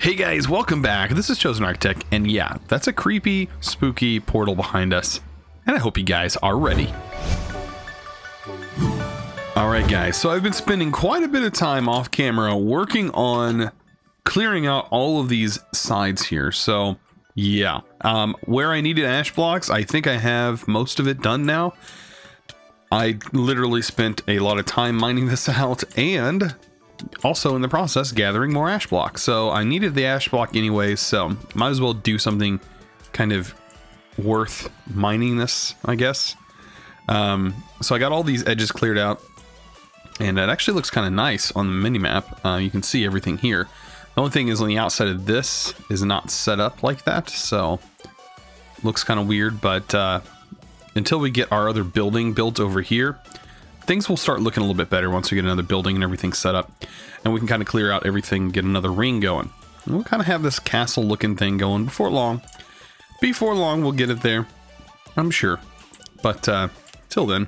Hey guys, welcome back. This is ChosenArchitect, and yeah, that's a creepy, spooky portal behind us. And I hope you guys are ready. Alright guys, so I've been spending quite a bit of time off camera working on clearing out all of these sides here. So yeah, where I needed ash blocks, I think I have most of it done now. I literally spent a lot of time mining this out and also in the process gathering more ash blocks. So I needed the ash block anyways, so might as well do something kind of worth mining this, I guess. So I got all these edges cleared out, and it actually looks kind of nice on the mini map. You can see everything here. The only thing is on the outside of this is not set up like that, so looks kind of weird. But until we get our other building built over here, things will start looking a little bit better once we get another building and everything set up, and we can kind of clear out everything, get another ring going. And we'll kind of have this castle looking thing going before long. Before long, we'll get it there, I'm sure. But till then,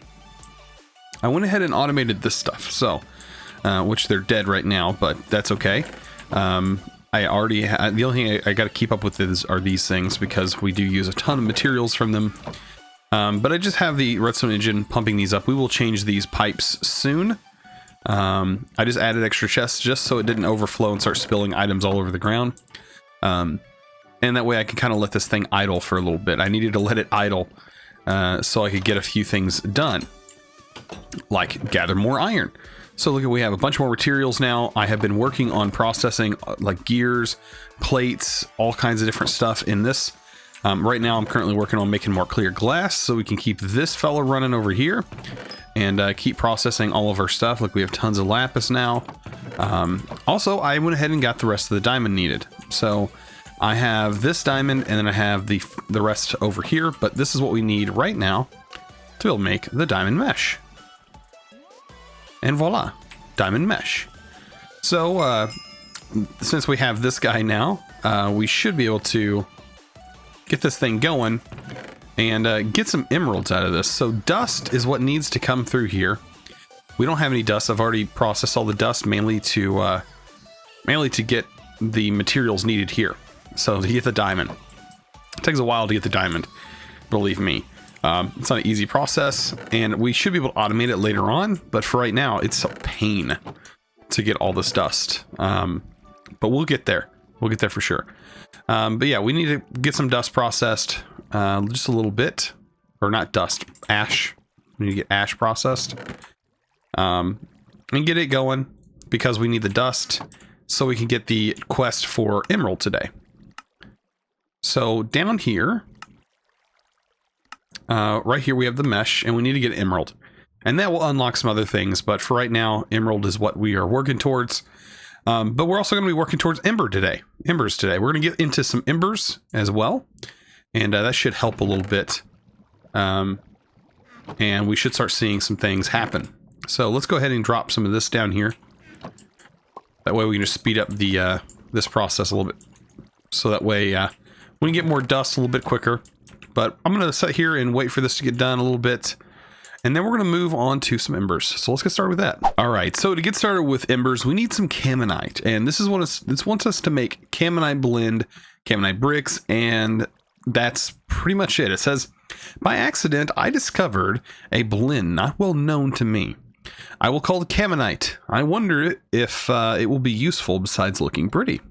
I went ahead and automated this stuff. So, which they're dead right now, but that's okay. I already had, the only thing I got to keep up with are these things, because we do use a ton of materials from them. But I just have the redstone engine pumping these up. We will change these pipes soon. I just added extra chests just so it didn't overflow and start spilling items all over the ground. And that way I can kind of let this thing idle for a little bit. I needed to let it idle so I could get a few things done, like gather more iron. So look, we have a bunch more materials now. I have been working on processing like gears, plates, all kinds of different stuff in this. Right now I'm currently working on making more clear glass so we can keep this fella running over here and keep processing all of our stuff. Look, we have tons of lapis now. Also, I went ahead and got the rest of the diamond needed. So I have this diamond, and then I have the rest over here, but this is what we need right now to be able to make the diamond mesh. And voila, diamond mesh. So since we have this guy now, we should be able to get this thing going and get some emeralds out of this. So dust is what needs to come through here. We don't have any dust. I've already processed all the dust mainly to get the materials needed here. So to get the diamond, it takes a while to get the diamond, believe me. It's not an easy process, and we should be able to automate it later on, but for right now it's a pain to get all this dust. But we'll get there. We'll get there for sure. But yeah, we need to get some dust processed, just a little bit, or not dust, ash. We need to get ash processed, and get it going, because we need the dust so we can get the quest for emerald today. So down here, right here we have the mesh, and we need to get emerald, and that will unlock some other things. But for right now, emerald is what we are working towards. But we're also going to be working towards Embers today. We're going to get into some embers as well, and that should help a little bit. And we should start seeing some things happen. So let's go ahead and drop some of this down here. That way we can just speed up the this process a little bit. So that way we can get more dust a little bit quicker. But I'm going to sit here and wait for this to get done a little bit, and then we're going to move on to some embers. So let's get started with that. All right, so to get started with embers, we need some Caminite. And this wants us to make Caminite blend, Caminite bricks, and that's pretty much it. It says, by accident, I discovered a blend not well known to me. I will call it Caminite. I wonder if it will be useful besides looking pretty.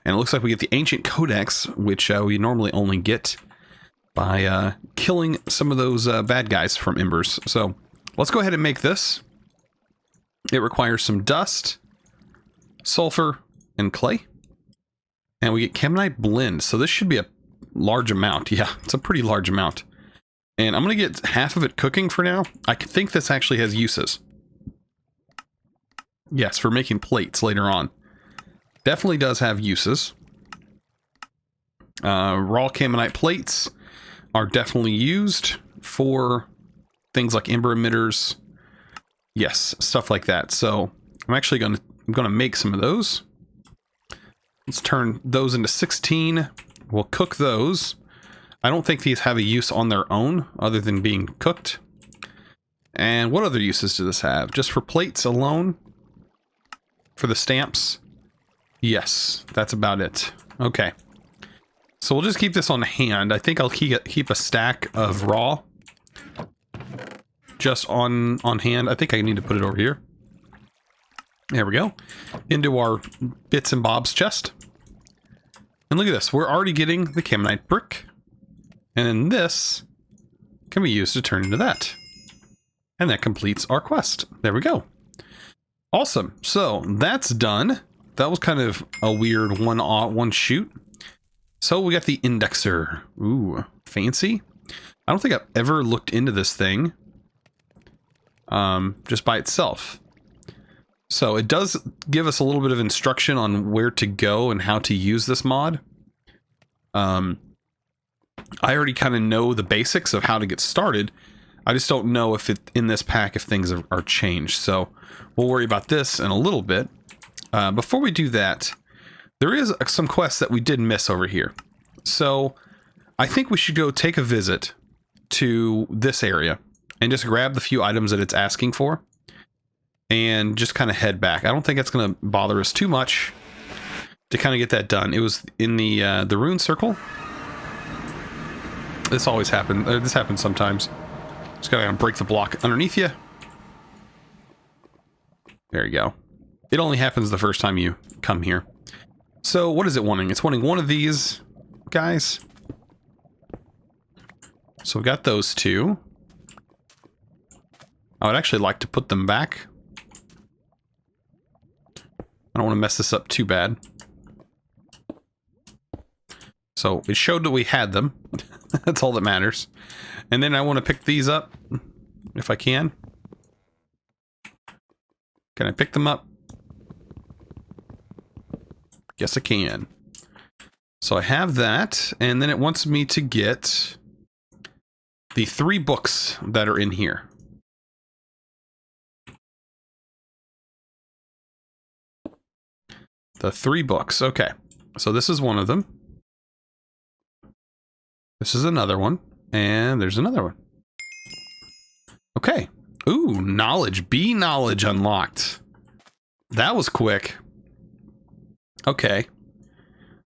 And it looks like we get the Ancient Codex, which we normally only get by killing some of those bad guys from embers. So let's go ahead and make this. It requires some dust, sulfur, and clay. And we get Caminite blend. So this should be a large amount. Yeah, it's a pretty large amount. And I'm going to get half of it cooking for now. I think this actually has uses. Yes, for making plates later on. Definitely does have uses. Raw Caminite plates are definitely used for things like ember emitters. Yes, stuff like that. So I'm actually going to make some of those. Let's turn those into 16. We'll cook those. I don't think these have a use on their own other than being cooked. And what other uses does this have? Just for plates alone? For the stamps? Yes, that's about it. Okay. So we'll just keep this on hand. I think I'll keep a stack of raw just on hand. I think I need to put it over here. There we go. Into our bits and bobs chest. And look at this. We're already getting the Camonite brick. And then this can be used to turn into that. And that completes our quest. There we go. Awesome. So that's done. That was kind of a weird one shoot. So we got the indexer. Ooh, fancy. I don't think I've ever looked into this thing just by itself. So it does give us a little bit of instruction on where to go and how to use this mod. I already kind of know the basics of how to get started. I just don't know if in this pack if things are changed. So we'll worry about this in a little bit. Before we do that, there is some quests that we did miss over here. So I think we should go take a visit to this area and just grab the few items that it's asking for and just kind of head back. I don't think it's going to bother us too much to kind of get that done. It was in the rune circle. This always happens. This happens sometimes. Just gotta break the block underneath you. There you go. It only happens the first time you come here. So what is it wanting? It's wanting one of these guys. So we got those two. I would actually like to put them back. I don't want to mess this up too bad. So it showed that we had them. That's all that matters. And then I want to pick these up if I can. Can I pick them up? Yes, I can. So I have that, and then it wants me to get the 3 books that are in here. The 3 books. Okay. So this is one of them. This is another one. And there's another one. Okay. Ooh, knowledge. Bee knowledge unlocked. That was quick. Okay.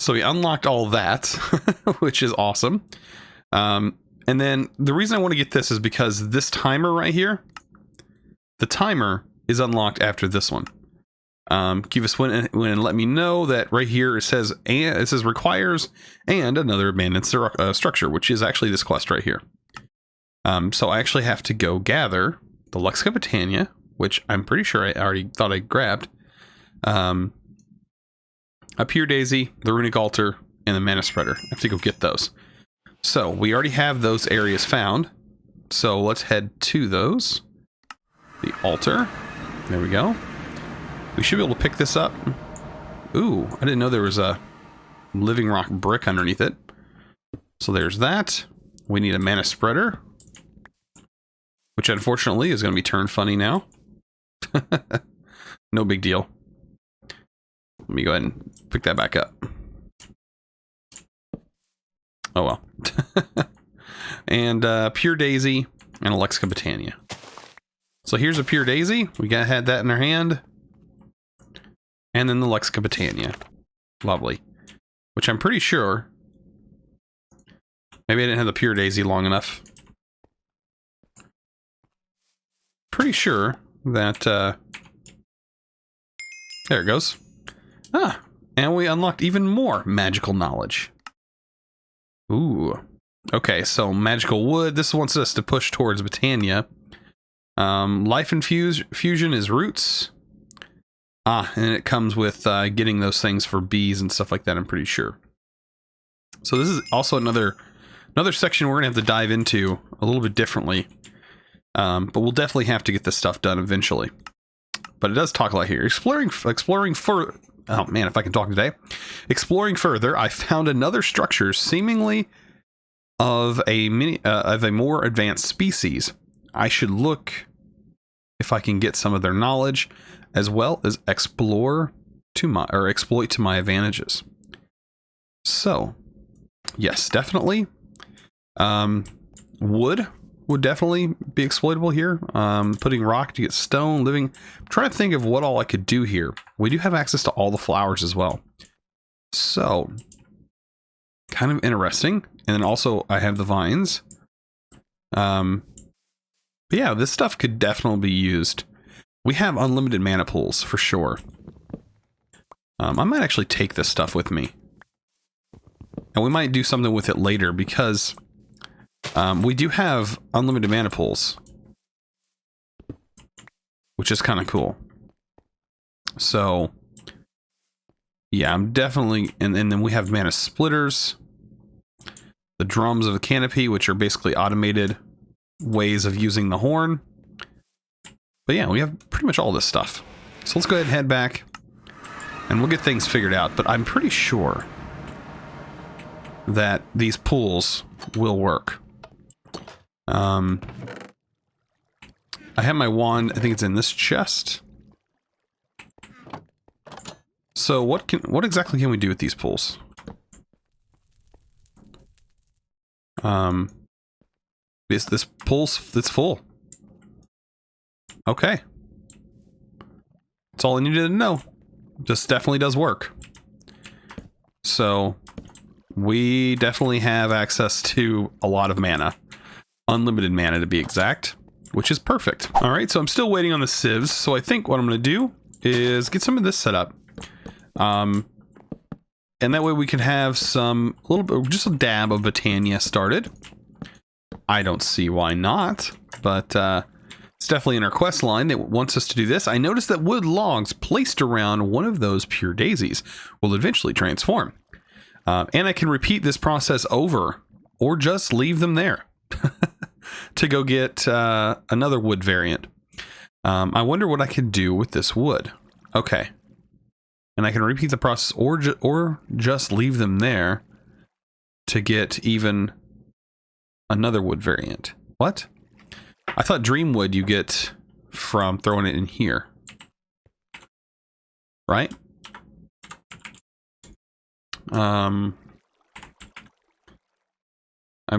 So we unlocked all that, which is awesome. And then the reason I want to get this is because this timer right here, the timer is unlocked after this one. Keep us when and let me know that right here it says requires and another abandoned structure, which is actually this quest right here. So I actually have to go gather the Lexica Botania, which I'm pretty sure I already thought I grabbed. A Pure Daisy, the Runic Altar, and the Mana Spreader. I have to go get those. So we already have those areas found. So let's head to those. The altar. There we go. We should be able to pick this up. Ooh, I didn't know there was a living rock brick underneath it. So there's that. We need a Mana Spreader, which unfortunately is going to be turned funny now. No big deal. Let me go ahead and pick that back up. Oh well. And Pure Daisy and a Lexica Botania. So here's a Pure Daisy. We had that in our hand. And then the Lexica Botania. Lovely. Which I'm pretty sure... Maybe I didn't have the Pure Daisy long enough. Pretty sure that... there it goes. Ah, and we unlocked even more magical knowledge. Ooh. Okay, so magical wood. This wants us to push towards Botania. Life infusion is roots. Ah, and it comes with getting those things for bees and stuff like that, I'm pretty sure. So this is also another section we're going to have to dive into a little bit differently. But we'll definitely have to get this stuff done eventually. But it does talk a lot here. Exploring further. Oh man, if I can talk today. Exploring further, I found another structure seemingly of a more advanced species. I should look if I can get some of their knowledge, as well as exploit to my advantages. So, yes, definitely. Wood would definitely be exploitable here. Putting rock to get stone, living. I'm trying to think of what all I could do here. We do have access to all the flowers as well. So, kind of interesting. And then also I have the vines. But yeah, this stuff could definitely be used. We have unlimited mana pools for sure. I might actually take this stuff with me. And we might do something with it later because we do have unlimited mana pools, which is kind of cool. So, yeah, I'm definitely... And then we have mana splitters. The drums of the canopy, which are basically automated ways of using the horn. But yeah, we have pretty much all this stuff. So let's go ahead and head back. And we'll get things figured out. But I'm pretty sure that these pools will work. I have my wand. I think it's in this chest. So what exactly can we do with these pools? This pool's it's full. Okay. That's all I needed to know. This definitely does work. So we definitely have access to a lot of mana. Unlimited mana to be exact, which is perfect. All right, so I'm still waiting on the sieves. So I think what I'm going to do is get some of this set up. And that way we can have some, a little bit, just a dab of Botania started. I don't see why not, but it's definitely in our quest line that wants us to do this. I noticed that wood logs placed around one of those pure daisies will eventually transform. And I can repeat this process over, or just leave them there to go get another wood variant. I wonder what I could do with this wood. Okay. And I can repeat the process, or just leave them there to get even another wood variant. What? I thought dream wood you get from throwing it in here. Right? I'm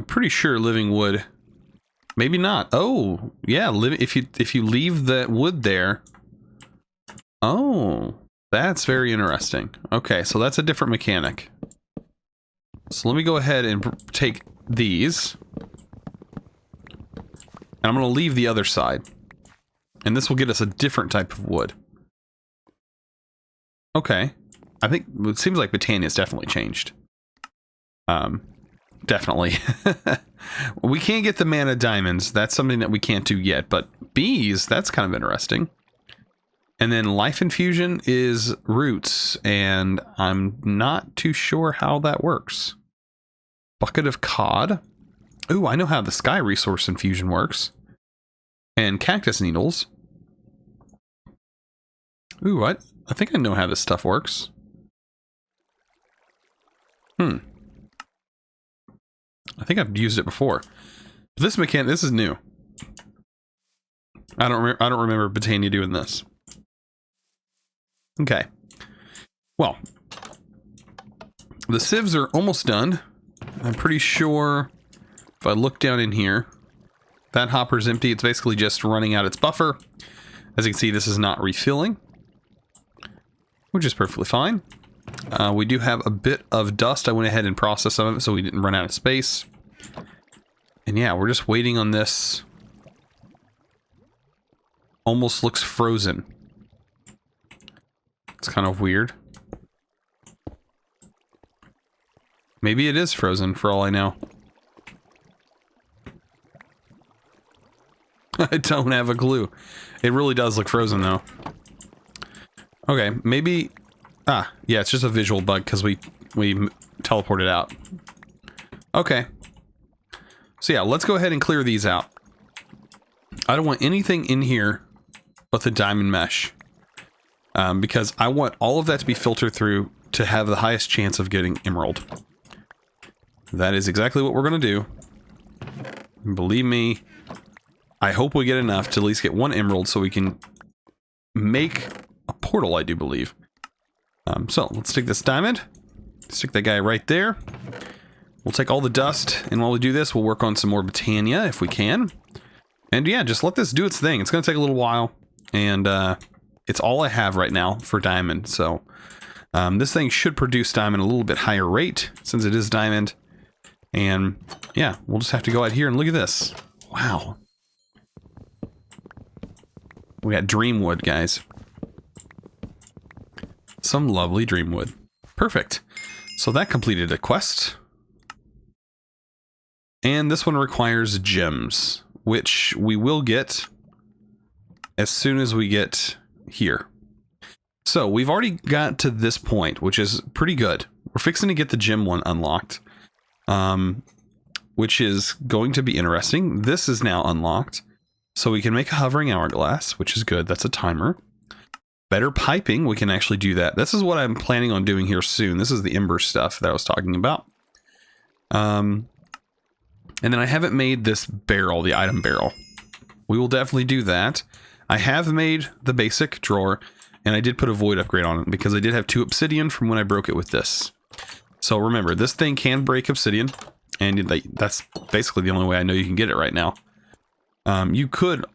pretty sure living wood. Maybe not. Oh, yeah. If you leave that wood there. Oh, that's very interesting. Okay, so that's a different mechanic. So let me go ahead and take these. And I'm going to leave the other side. And this will get us a different type of wood. Okay. I think it seems like Botania's definitely changed. Definitely. We can't get the mana diamonds. That's something that we can't do yet. But bees, that's kind of interesting. And then life infusion is roots. And I'm not too sure how that works. Bucket of cod. Ooh, I know how the sky resource infusion works. And cactus needles. Ooh, I think I know how this stuff works. I think I've used it before. This mechanic, this is new. I don't remember Botania doing this. Okay. Well, the sieves are almost done. I'm pretty sure if I look down in here, that hopper's empty. It's basically just running out its buffer. As you can see, this is not refilling, which is perfectly fine. We do have a bit of dust. I went ahead and processed some of it so we didn't run out of space. And yeah, we're just waiting on this. Almost looks frozen. It's kind of weird. Maybe it is frozen for all I know. I don't have a clue. It really does look frozen though. Okay, maybe... Ah, yeah, it's just a visual bug because we teleported out. Okay. So yeah, let's go ahead and clear these out. I don't want anything in here but the diamond mesh. Because I want all of that to be filtered through to have the highest chance of getting emerald. That is exactly what we're going to do. And believe me, I hope we get enough to at least get one emerald so we can make a portal, I do believe. So let's take this diamond, stick that guy right there. we'll take all the dust, and while we do this, we'll work on some more Botania if we can. And yeah, just let this do its thing. It's going to take a little while, and it's all I have right now for diamond. So this thing should produce diamond at a little bit higher rate since it is diamond. And yeah, we'll just have to go out here and look at this. Wow. We got dreamwood, guys. Some lovely dreamwood. Perfect. So that completed a quest. And this one requires gems, which we will get as soon as we get here. So we've already got to this point, which is pretty good. We're fixing to get the gem one unlocked, which is going to be interesting. This is now unlocked, so we can make a hovering hourglass, which is good. That's a timer. Better piping, we can actually do that. This is what I'm planning on doing here soon. This is the Embers stuff that I was talking about. And then I haven't made this barrel, the item barrel. We will definitely do that. I have made the basic drawer, and I did put a void upgrade on it because I did have 2 obsidian from when I broke it with this. So remember, this thing can break obsidian, and that's basically the only way I know you can get it right now. You could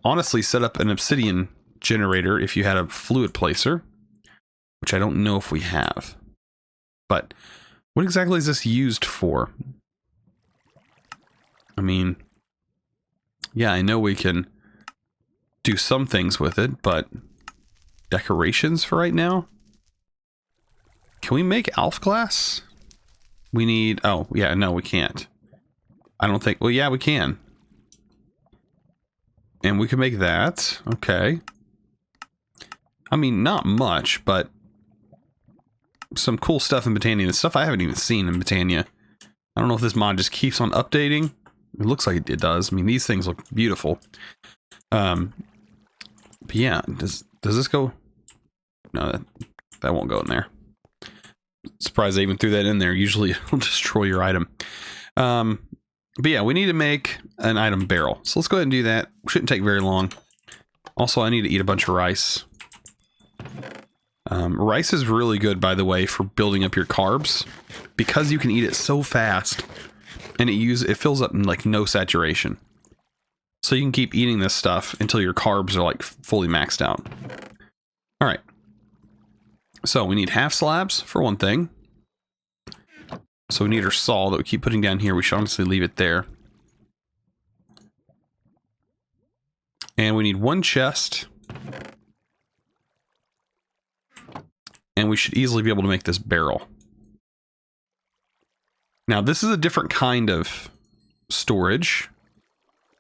honestly set up an obsidian generator if you had a fluid placer, which I don't know if we have. But what exactly is this used for? I mean, yeah, I know we can do some things with it, but decorations for right now? Can we make elf glass? We need, oh, yeah, no, we can't. I don't think, well, yeah, we can. And we can make that, okay. I mean, not much, but some cool stuff in Botania. The stuff I haven't even seen in Botania. I don't know if this mod just keeps on updating. It looks like it does. I mean, these things look beautiful. But yeah, does this go? No, that won't go in there. Surprised I even threw that in there. Usually it'll destroy your item. But yeah, we need to make an item barrel. So let's go ahead and do that. Shouldn't take very long. Also, I need to eat a bunch of rice. Rice is really good, by the way, for building up your carbs because you can eat it so fast, and it fills up in like no saturation. So you can keep eating this stuff until your carbs are like fully maxed out. All right. So we need half slabs for one thing. So we need our saw that we keep putting down here. We should honestly leave it there. And we need 1 chest. And we should easily be able to make this barrel. Now, this is a different kind of storage.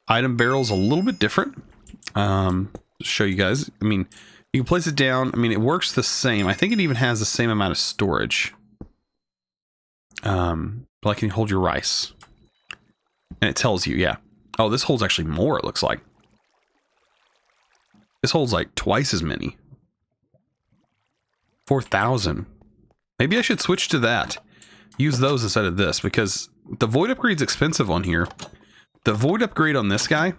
Item barrel's a little bit different. Show you guys. I mean, you can place it down. I mean, it works the same. I think it even has the same amount of storage. Like, can you hold your rice? And it tells you, yeah. Oh, this holds actually more, it looks like. This holds like twice as many. 4,000. Maybe I should switch to that. Use those instead of this, because the void upgrade's expensive on here. The void upgrade on this guy,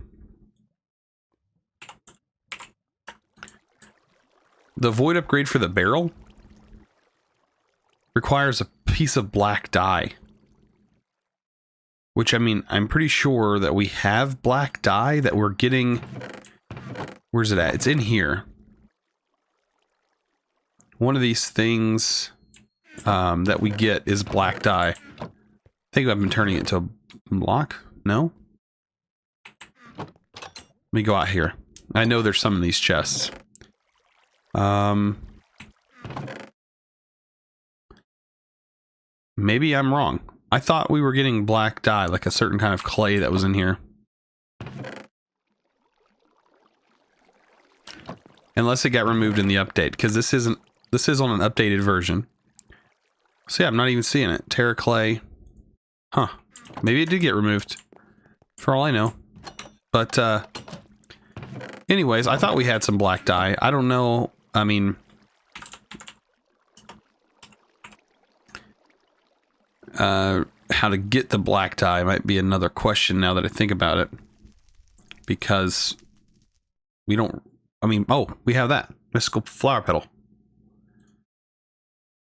the void upgrade for the barrel requires a piece of black dye. Which, I mean, I'm pretty sure that we have black dye that we're getting. Where's it at? It's in here. One of these things that we get is black dye. I think I've been turning it into a block. No? Let me go out here. I know there's some in these chests. Maybe I'm wrong. I thought we were getting black dye, like a certain kind of clay that was in here. Unless it got removed in the update, because this is on an updated version. So yeah, I'm not even seeing it. Terra clay. Huh. Maybe it did get removed. For all I know. But, anyways, I thought we had some black dye. I don't know. I mean, how to get the black dye might be another question now that I think about it. Because we don't, I mean, oh, we have that. Mystical flower petal.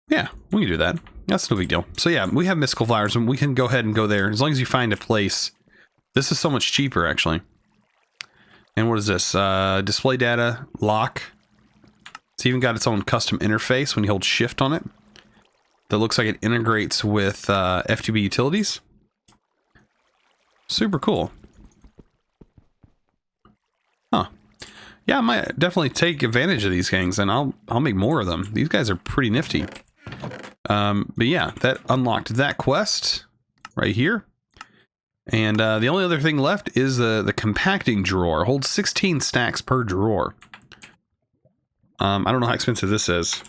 Yeah, we can do that. That's no big deal. So yeah, we have mystical flowers and we can go ahead and go there as long as you find a place. This is so much cheaper actually. And what is this? Display data, lock. It's even got its own custom interface when you hold shift on it. That looks like it integrates with FTB utilities. Super cool. Huh. Yeah, I might definitely take advantage of these things, and I'll make more of them. These guys are pretty nifty. But yeah, that unlocked that quest right here. And the only other thing left is the compacting drawer. Holds 16 stacks per drawer. I don't know how expensive this is.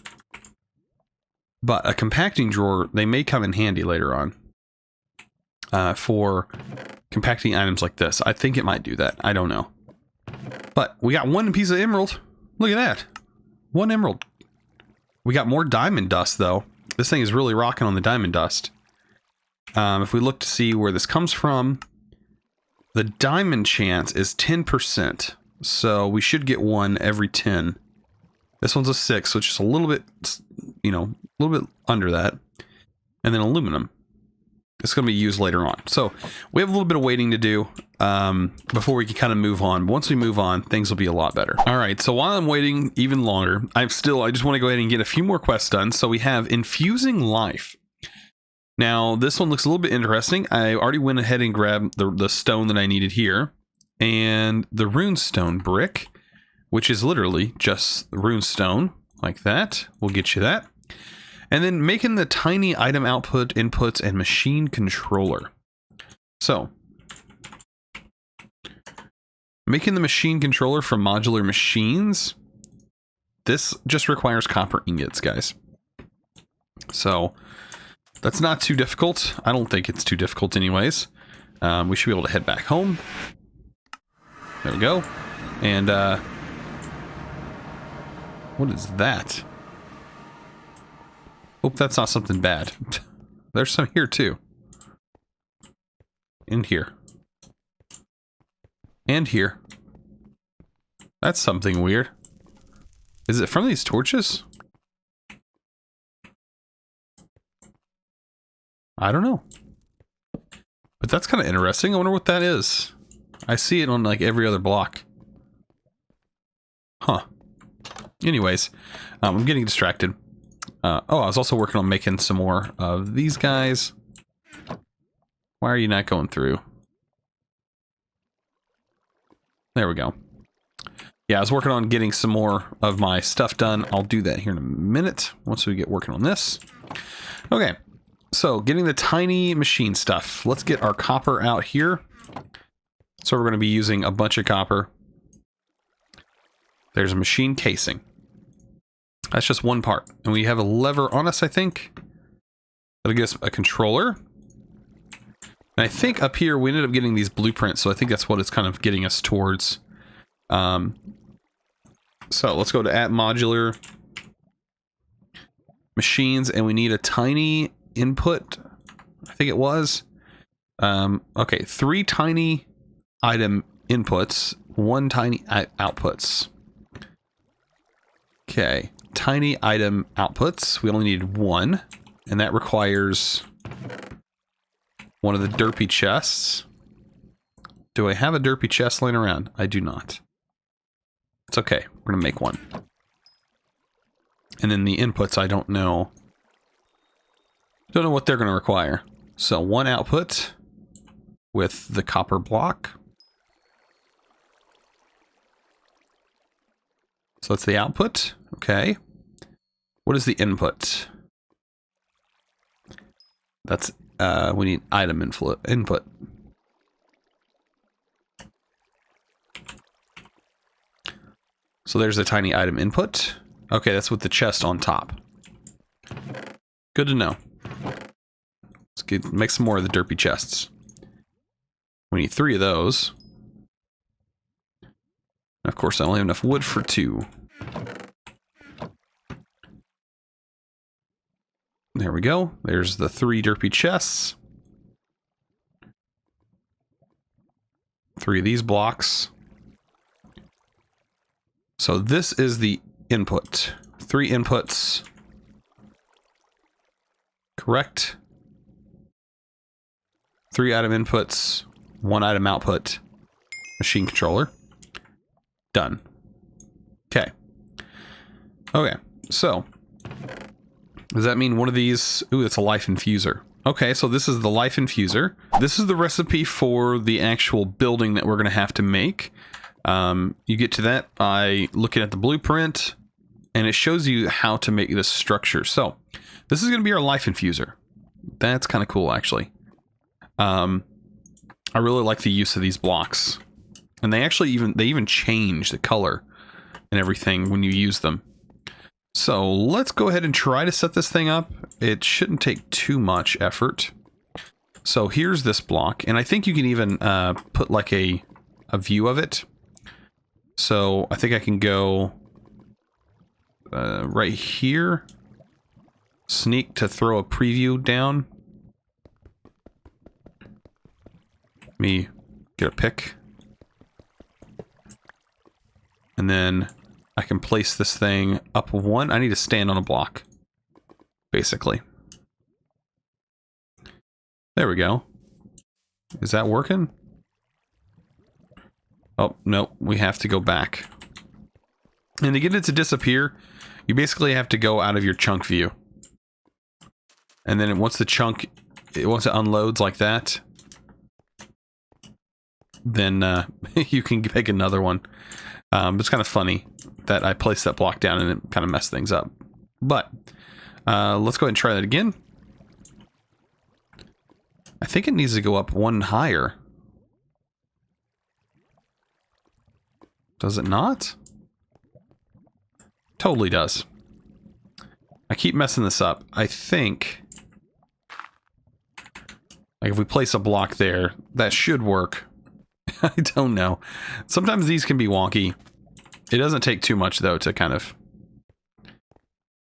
But a compacting drawer, they may come in handy later on. For compacting items like this. I think it might do that. I don't know. But we got one piece of emerald. Look at that. One emerald. We got more diamond dust, though. This thing is really rocking on the diamond dust. If we look to see where this comes from, the diamond chance is 10%. So we should get one every 10. This one's a 6, which is a little bit, you know, a little bit under that. And then aluminum. It's going to be used later on. So we have a little bit of waiting to do before we can kind of move on. Once we move on, things will be a lot better. All right. So while I'm waiting even longer, I just want to go ahead and get a few more quests done. So we have Infusing Life. Now, this one looks a little bit interesting. I already went ahead and grabbed the stone that I needed here and the runestone brick, which is literally just runestone like that. We'll get you that. And then making the tiny item output, inputs, and machine controller. So, making the machine controller from modular machines. This just requires copper ingots, guys. So, that's not too difficult. I don't think it's too difficult anyways. We should be able to head back home. There we go. And, what is that? Hope that's not something bad. There's some here too. In here. And here. That's something weird. Is it from these torches? I don't know. But that's kind of interesting. I wonder what that is. I see it on like every other block. Huh. Anyways, I'm getting distracted. Oh, I was also working on making some more of these guys. Why are you not going through? There we go. Yeah, I was working on getting some more of my stuff done. I'll do that here in a minute once we get working on this. Okay, so getting the tiny machine stuff. Let's get our copper out here. So we're going to be using a bunch of copper. There's a machine casing. That's just one part. And we have a lever on us, I think. That'll get us a controller. And I think up here we ended up getting these blueprints, so I think that's what it's kind of getting us towards. So let's go to at modular machines, and we need a tiny input. I think it was. Okay, 3 tiny item inputs, 1 tiny outputs. Okay. Tiny item outputs. We only need 1, and that requires one of the derpy chests. Do I have a derpy chest laying around? I do not. It's okay. We're gonna make one. And then the inputs, I don't know. Don't know what they're gonna require. So 1 output with the copper block. So that's the output. Okay. What is the input? That's, we need item input. So there's the tiny item input. Okay, that's with the chest on top. Good to know. Let's make some more of the derpy chests. We need 3 of those. And of course, I only have enough wood for 2. There we go. There's the 3 derpy chests. 3 of these blocks. So this is the input. 3 inputs. Correct. 3 item inputs, 1 item output. Machine controller. Done. Okay. Okay, so does that mean one of these? Ooh, it's a life infuser. Okay, so this is the life infuser. This is the recipe for the actual building that we're going to have to make. You get to that by looking at the blueprint, and it shows you how to make this structure. So this is going to be our life infuser. That's kind of cool, actually. I really like the use of these blocks, and they actually even change the color and everything when you use them. So let's go ahead and try to set this thing up. It shouldn't take too much effort. So here's this block, and I think you can even put like a view of it. So I think I can go right here, sneak to throw a preview down. Let me get a pick. And then I can place this thing up one. I need to stand on a block, basically. There we go. Is that working? Oh, no, we have to go back. And to get it to disappear, you basically have to go out of your chunk view. And then once once it unloads like that, then you can pick another one. It's kind of funny that I placed that block down and it kind of messed things up. But let's go ahead and try that again. I think it needs to go up one higher. Does it not? Totally does. I keep messing this up. I think like if we place a block there, that should work. I don't know. Sometimes these can be wonky. It doesn't take too much, though, to kind of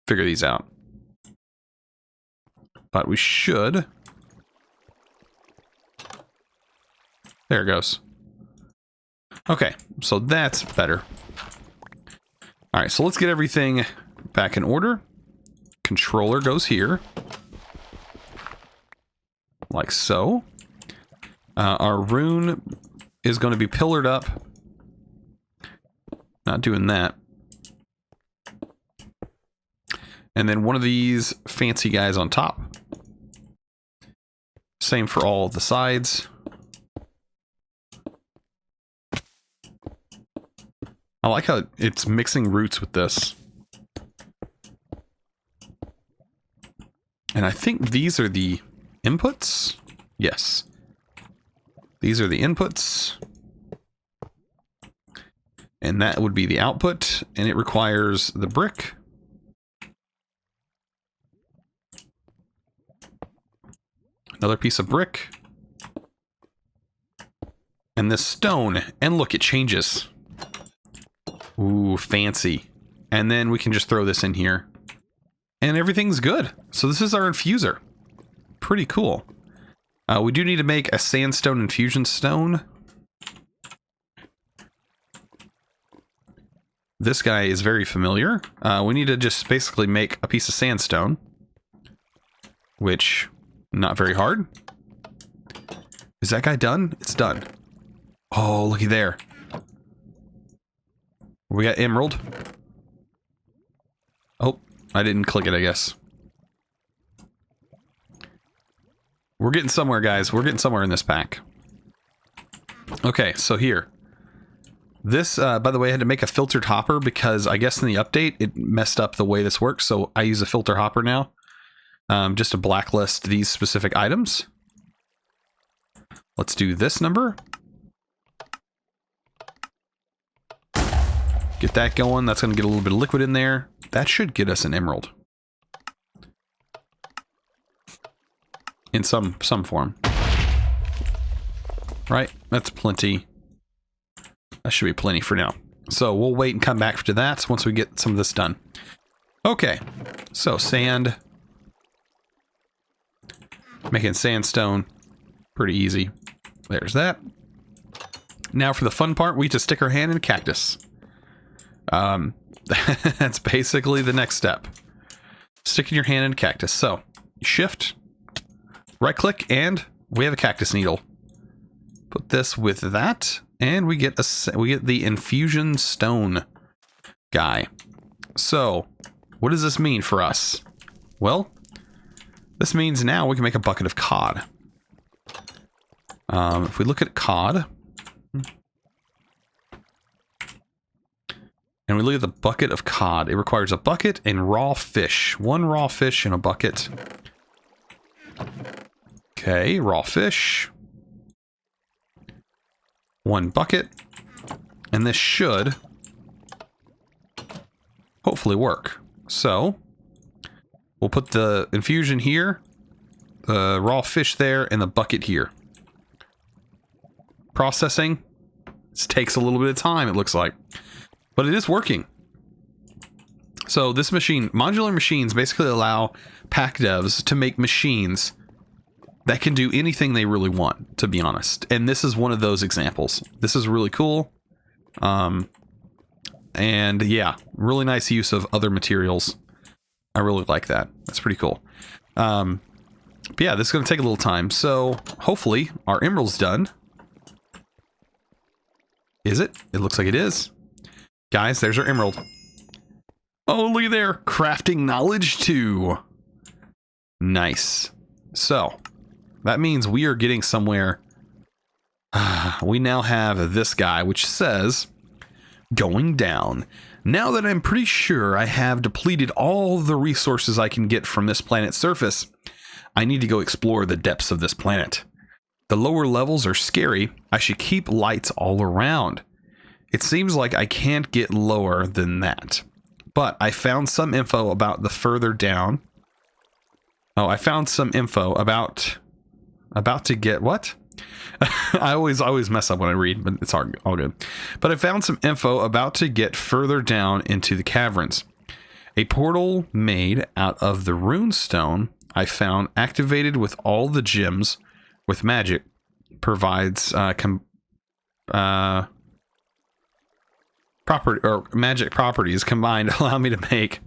figure these out. But we should. There it goes. Okay, so that's better. Alright, so let's get everything back in order. Controller goes here. Like so. Our rune is going to be pillared up. Not doing that. And then one of these fancy guys on top. Same for all of the sides. I like how it's mixing roots with this. And I think these are the inputs. Yes. These are the inputs. And that would be the output. And it requires the brick. Another piece of brick. And this stone. And look, it changes. Ooh, fancy. And then we can just throw this in here. And everything's good. So this is our infuser. Pretty cool. We do need to make a sandstone infusion stone. This guy is very familiar. We need to just basically make a piece of sandstone. Which, not very hard. Is that guy done? It's done. Oh, looky there. We got emerald. Oh, I didn't click it, I guess. We're getting somewhere, guys. We're getting somewhere in this pack. Okay, so here. This, by the way, I had to make a filtered hopper because I guess in the update it messed up the way this works. So I use a filter hopper now. Just to blacklist these specific items. Let's do this number. Get that going. That's going to get a little bit of liquid in there. That should get us an emerald. In some form. Right? That's plenty. That should be plenty for now. So we'll wait and come back to that once we get some of this done. Okay. So sand. Making sandstone. Pretty easy. There's that. Now for the fun part, we just stick our hand in a cactus. That's basically the next step. Sticking your hand in a cactus. So shift, right click, and we have a cactus needle. Put this with that, and we get the infusion stone guy. So, what does this mean for us? Well, this means now we can make a bucket of cod. If we look at cod, and we look at the bucket of cod, it requires a bucket and raw fish. 1 raw fish in a bucket. Okay, raw fish. 1 bucket. And this should hopefully work. So, we'll put the infusion here, the raw fish there, and the bucket here. Processing. This takes a little bit of time, it looks like. But it is working. So this machine, modular machines basically allow pack devs to make machines that can do anything they really want, to be honest. And this is one of those examples. This is really cool. And yeah, really nice use of other materials. I really like that. That's pretty cool. But yeah, this is going to take a little time. So hopefully our emerald's done. Is it? It looks like it is. Guys, there's our emerald. Oh, look at there. Crafting knowledge 2. Nice. So, that means we are getting somewhere. We now have this guy, which says, going down. Now that I'm pretty sure I have depleted all the resources I can get from this planet's surface, I need to go explore the depths of this planet. The lower levels are scary. I should keep lights all around. It seems like I can't get lower than that. But I found some info about the further down. Oh, I found some info about to get what? I always mess up when I read, but it's all good. But I found some info about to get further down into the caverns. A portal made out of the rune stone I found activated with all the gems with magic provides magic properties combined allow me to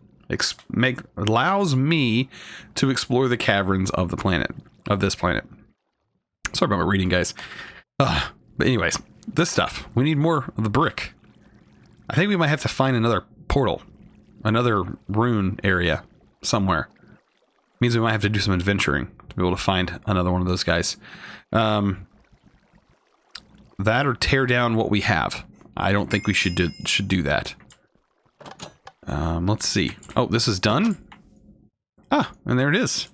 allows me to explore the caverns of this planet. Sorry about my reading, guys. But anyways, this stuff, we need more of the brick. I think we might have to find another portal, another rune area somewhere. Means we might have to do some adventuring to be able to find another one of those guys. That or tear down what we have. I don't think we should do that. Let's see. Oh, this is done? Ah, and there it is.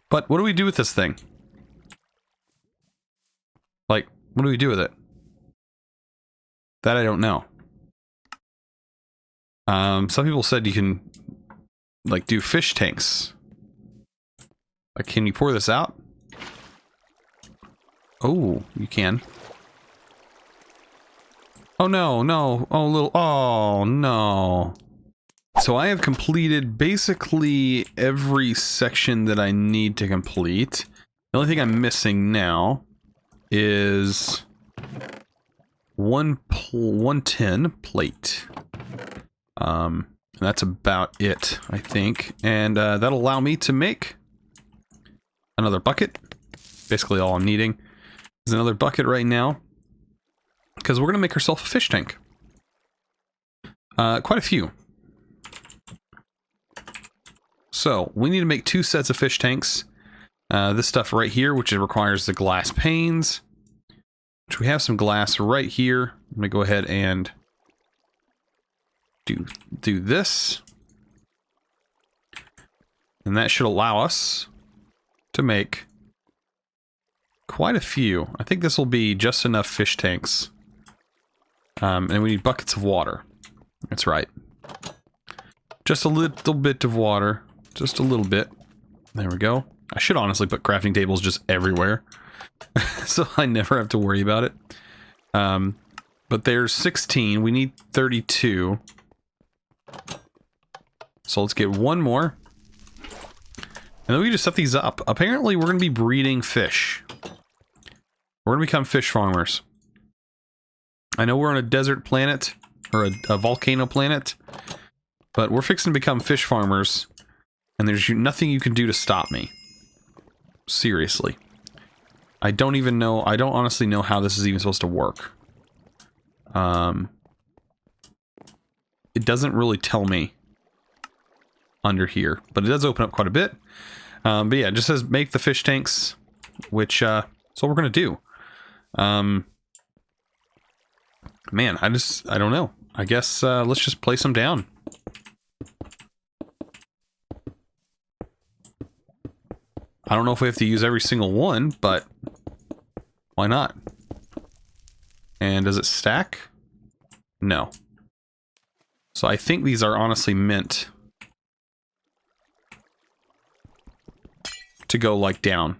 But what do we do with this thing? Like, what do we do with it? That I don't know. Some people said you can, like, do fish tanks. Like, can you pour this out? Oh, you can. Oh no, no. Oh no. So I have completed basically every section that I need to complete. The only thing I'm missing now is 110 plate. And that's about it, I think. And that'll allow me to make another bucket. Basically all I'm needing is another bucket right now. Because we're going to make ourselves a fish tank. Quite a few. So, we need to make 2 sets of fish tanks. This stuff right here, which requires the glass panes. Which we have some glass right here. Let me go ahead and do this. And that should allow us to make quite a few. I think this will be just enough fish tanks. And we need buckets of water. That's right. Just a little bit of water. Just a little bit. There we go. I should honestly put crafting tables just everywhere. So I never have to worry about it. But there's 16. We need 32. So let's get one more. And then we just set these up. Apparently we're going to be breeding fish. We're going to become fish farmers. I know we're on a desert planet, or a volcano planet, but we're fixing to become fish farmers, And there's nothing you can do to stop me. Seriously. I don't even know, I don't honestly know how this is even supposed to work. It doesn't really tell me under here, but it does open up quite a bit. But yeah, it just says make the fish tanks, which, that's what we're going to do. Man, I don't know. I guess, let's just place them down. I don't know if we have to use every single one, but why not? And does it stack? No. So I think these are honestly meant to go like down.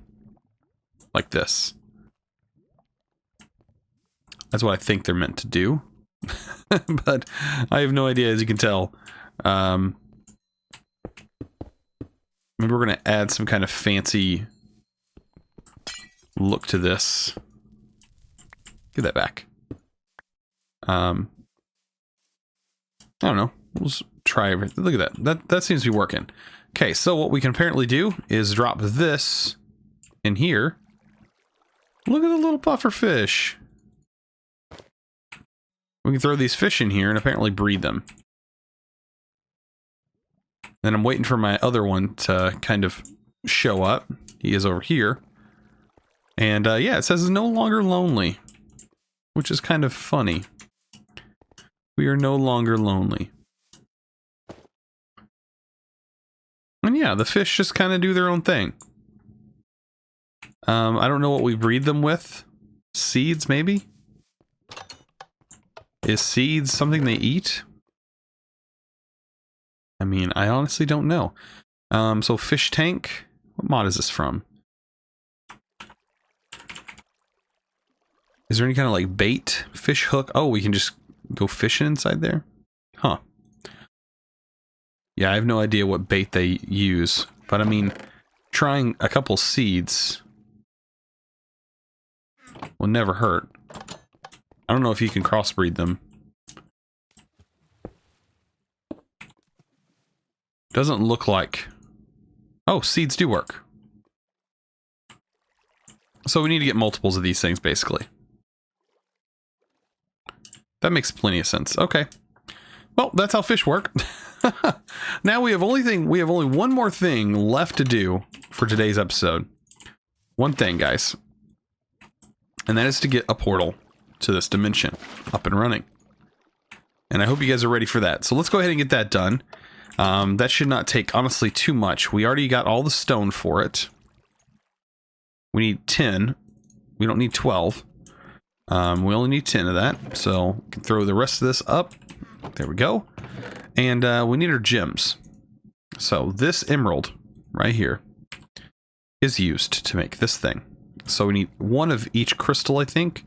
Like this. That's what I think they're meant to do. But I have no idea, as you can tell. Maybe we're going to add some kind of fancy look to this. Give that back. I don't know. We'll just try everything. Look at that. That seems to be working. Okay, so what we can apparently do is drop this in here. Look at the little puffer fish. We can throw these fish in here and apparently breed them. Then I'm waiting for my other one to kind of show up. He is over here. And yeah, it says it's no longer lonely. Which is kind of funny. We are no longer lonely. And yeah, the fish just kind of do their own thing. I don't know what we breed them with. Seeds, maybe? Is seeds something they eat? I mean, I honestly don't know. So fish tank. What mod is this from? Is there any kind of like bait? Fish hook? Oh, we can just go fishing inside there? Huh. Yeah, I have no idea what bait they use. But I mean, trying a couple seeds will never hurt. I don't know if you can crossbreed them. Doesn't look like... Oh, seeds do work. So we need to get multiples of these things, basically. That makes plenty of sense. Okay. Well, that's how fish work. Now we have only one more thing left to do for today's episode. One thing, guys. And that is to get a portal to this dimension up and running. And I hope you guys are ready for that. So let's go ahead and get that done. That should not take, honestly, too much. We already got all the stone for it. We need 10. We don't need 12. We only need 10 of that. So we can throw the rest of this up. There we go. And we need our gems. So this emerald right here is used to make this thing. So we need one of each crystal, I think.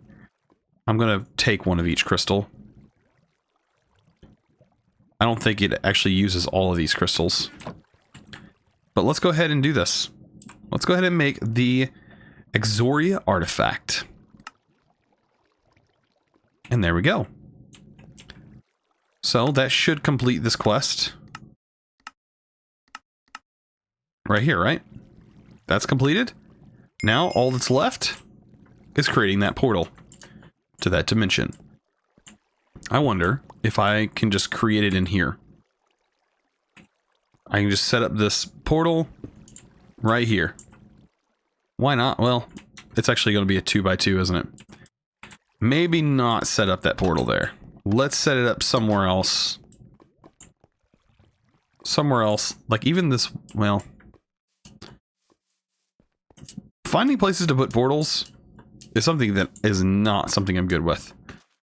I'm going to take one of each crystal. I don't think it actually uses all of these crystals. But let's go ahead and do this. Let's go ahead and make the Exoria artifact. And there we go. So that should complete this quest. Right here, right? That's completed. Now all that's left is creating that portal to that dimension. I wonder if I can just create it in here. I can just set up this portal right here. Why not? Well, it's actually going to be a 2x2, isn't it? Maybe not set up that portal there. Let's set it up somewhere else. Somewhere else. Like even this, well... Finding places to put portals is something that is not something I'm good with.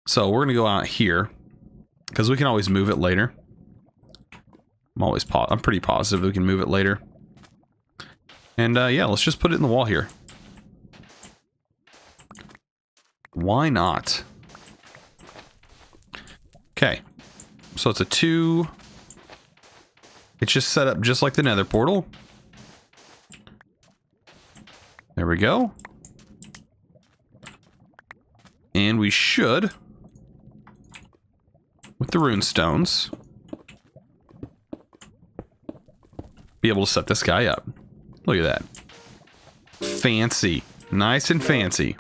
So we're going to go out here. Because we can always move it later. I'm pretty positive we can move it later. And yeah, let's just put it in the wall here. Why not? Okay. So it's a 2. It's just set up just like the nether portal. There we go. And we should, with the rune stones, be able to set this guy up. Look at that. Fancy. Nice and fancy.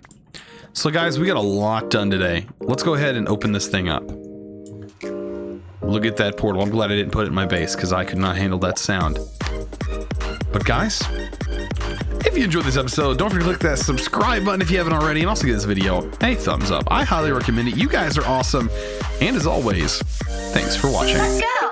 So guys, we got a lot done today. Let's go ahead and open this thing up. Look at that portal. I'm glad I didn't put it in my base because I could not handle that sound. But guys, if you enjoyed this episode, don't forget to click that subscribe button if you haven't already, and also give this video a thumbs up. I highly recommend it. You guys are awesome. And as always, thanks for watching. Let's go!